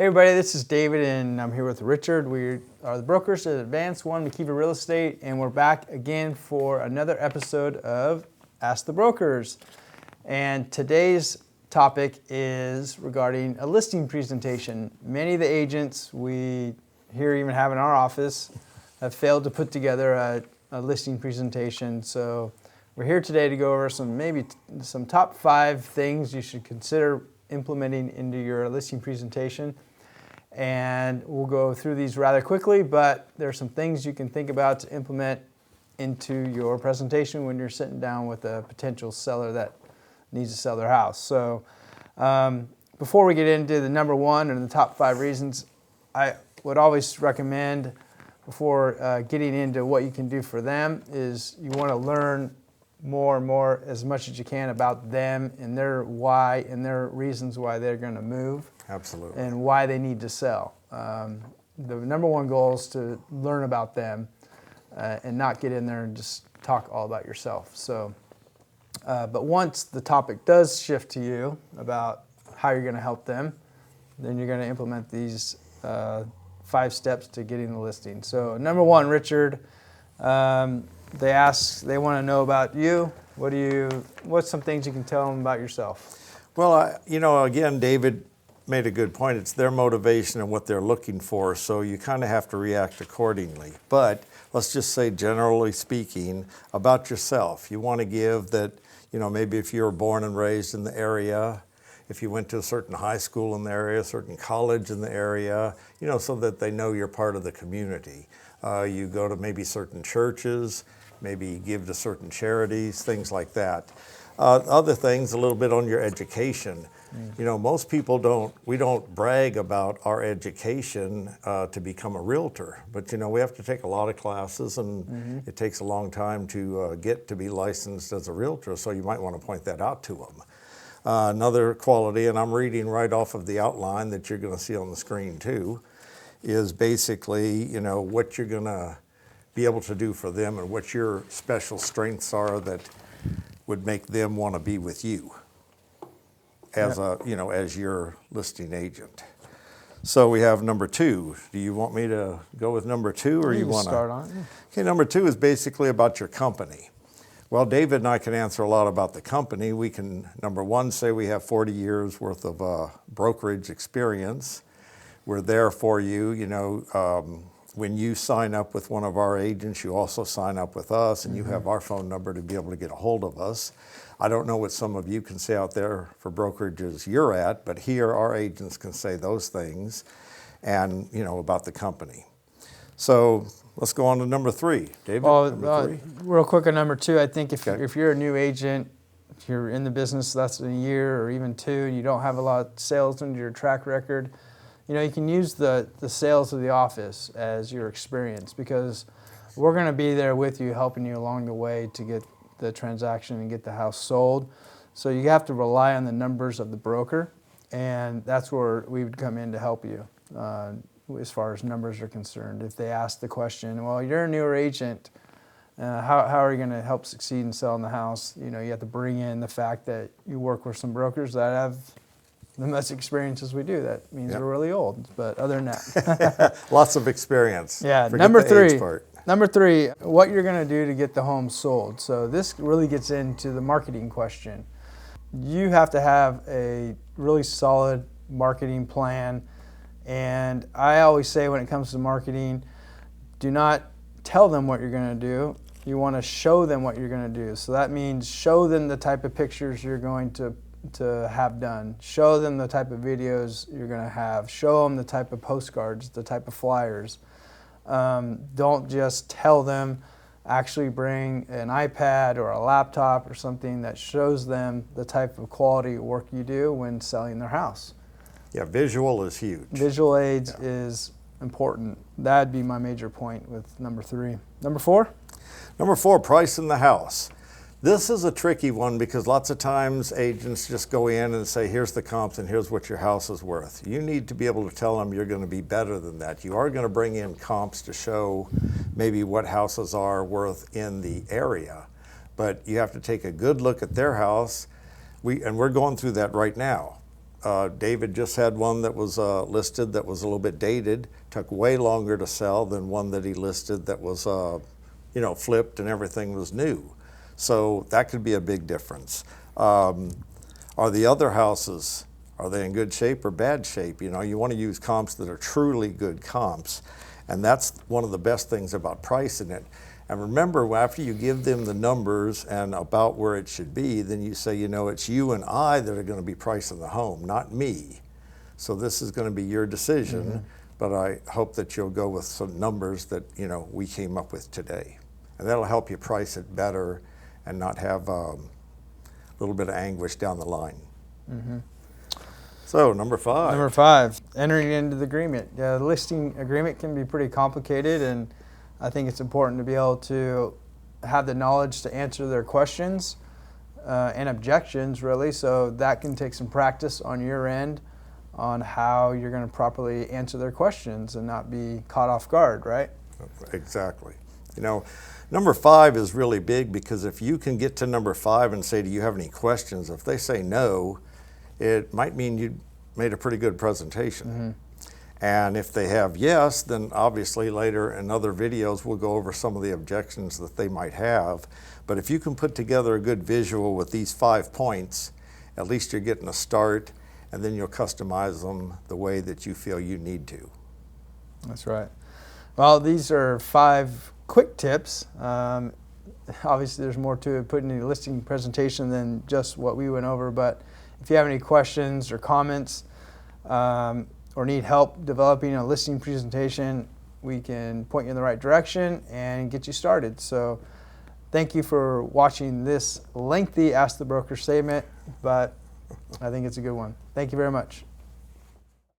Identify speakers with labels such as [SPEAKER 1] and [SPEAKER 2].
[SPEAKER 1] Hey everybody, this is David and I'm here with Richard. We are the brokers at Advance One McKeever Real Estate, and we're back again for another episode of Ask the Brokers. And today's topic is regarding a listing presentation. Many of the agents we here even have in our office have failed to put together a listing presentation. So we're here today to go over some top 5 things you should consider implementing into your listing presentation. And we'll go through these rather quickly, but there are some things you can think about to implement into your presentation when you're sitting down with a potential seller that needs to sell their house. So before we get into the number 1 and the top 5 reasons, I would always recommend before getting into what you can do for them is you want to learn more and more as much as you can about them and their why and their reasons why they're going to move.
[SPEAKER 2] Absolutely.
[SPEAKER 1] And why they need to sell. The number 1 goal is to learn about them and not get in there and just talk all about yourself. So, but once the topic does shift to you about how you're going to help them, then you're going to implement these 5 steps to getting the listing. So number 1, Richard, they want to know about you. What's some things you can tell them about yourself?
[SPEAKER 2] Well, again, David made a good point. It's their motivation and what they're looking for, so you kind of have to react accordingly. But let's just say, generally speaking, about yourself. You want to give that, maybe if you were born and raised in the area, if you went to a certain high school in the area, a certain college in the area, so that they know you're part of the community. You go to maybe certain churches, maybe give to certain charities, things like that. Other things, a little bit on your education. Most people don't brag about our education to become a realtor, but we have to take a lot of classes, and it takes a long time to get to be licensed as a realtor, so you might want to point that out to them. Another quality, and I'm reading right off of the outline that you're going to see on the screen too, is basically what you're going to be able to do for them and what your special strengths are that would make them want to be with you as your listing agent. So we have number 2. Do you want me to go with number 2, or you want to
[SPEAKER 1] start on it?
[SPEAKER 2] Okay, number 2 is basically about your company. Well, David and I can answer a lot about the company. We can, number 1, say we have 40 years worth of brokerage experience. We're there for you. When you sign up with one of our agents, you also sign up with us, and you have our phone number to be able to get a hold of us. I don't know what some of you can say out there for brokerages you're at, but here our agents can say those things and, about the company. So let's go on to number 3. David, number 3?
[SPEAKER 1] Real quick on number 2, I think if you're a new agent, if you're in the business less than a year or even 2, and you don't have a lot of sales under your track record, you can use the sales of the office as your experience, because we're going to be there with you, helping you along the way to get the transaction and get the house sold. So you have to rely on the numbers of the broker, and that's where we would come in to help you as far as numbers are concerned. If they ask the question, well, you're a newer agent, how are you going to help succeed in selling the house? You have to bring in the fact that you work with some brokers that have the most experience as we do. That means we're really old, but other than that.
[SPEAKER 2] Lots of experience.
[SPEAKER 1] Yeah,
[SPEAKER 2] Forget
[SPEAKER 1] number
[SPEAKER 2] the age
[SPEAKER 1] 3.
[SPEAKER 2] part.
[SPEAKER 1] Number 3, what you're going to do to get the home sold. So this really gets into the marketing question. You have to have a really solid marketing plan. And I always say when it comes to marketing, do not tell them what you're going to do. You want to show them what you're going to do. So that means show them the type of pictures you're going to have done. Show them the type of videos you're going to have. Show them the type of postcards, the type of flyers. Don't just tell them. Actually bring an iPad or a laptop or something that shows them the type of quality work you do when selling their house.
[SPEAKER 2] Yeah, visual is huge.
[SPEAKER 1] Visual aids is important. That'd be my major point with number 3. Number 4?
[SPEAKER 2] Number 4, pricing the house. This is a tricky one because lots of times agents just go in and say, here's the comps and here's what your house is worth. You need to be able to tell them you're going to be better than that. You are going to bring in comps to show maybe what houses are worth in the area, but you have to take a good look at their house. We're going through that right now. David just had one that was listed that was a little bit dated, took way longer to sell than one that he listed that was, flipped and everything was new. So that could be a big difference. Are the other houses, are they in good shape or bad shape? You want to use comps that are truly good comps. And that's one of the best things about pricing it. And remember, after you give them the numbers and about where it should be, then you say, it's you and I that are going to be pricing the home, not me. So this is going to be your decision, but I hope that you'll go with some numbers that, we came up with today. And that'll help you price it better and not have a little bit of anguish down the line. So number 5.
[SPEAKER 1] Number 5, entering into the agreement. The listing agreement can be pretty complicated, and I think it's important to be able to have the knowledge to answer their questions and objections, really. So that can take some practice on your end on how you're going to properly answer their questions and not be caught off guard, right?
[SPEAKER 2] Exactly. Number 5 is really big, because if you can get to number 5 and say, do you have any questions? If they say no, it might mean you made a pretty good presentation. And if they have yes, then obviously later in other videos we'll go over some of the objections that they might have. But if you can put together a good visual with these 5 points, at least you're getting a start, and then you'll customize them the way that you feel you need to.
[SPEAKER 1] That's right. Well, these are 5 quick tips. Obviously there's more to putting in a listing presentation than just what we went over, but if you have any questions or comments or need help developing a listing presentation, we can point you in the right direction and get you started. So thank you for watching this lengthy Ask the Broker statement, but I think it's a good one. Thank you very much.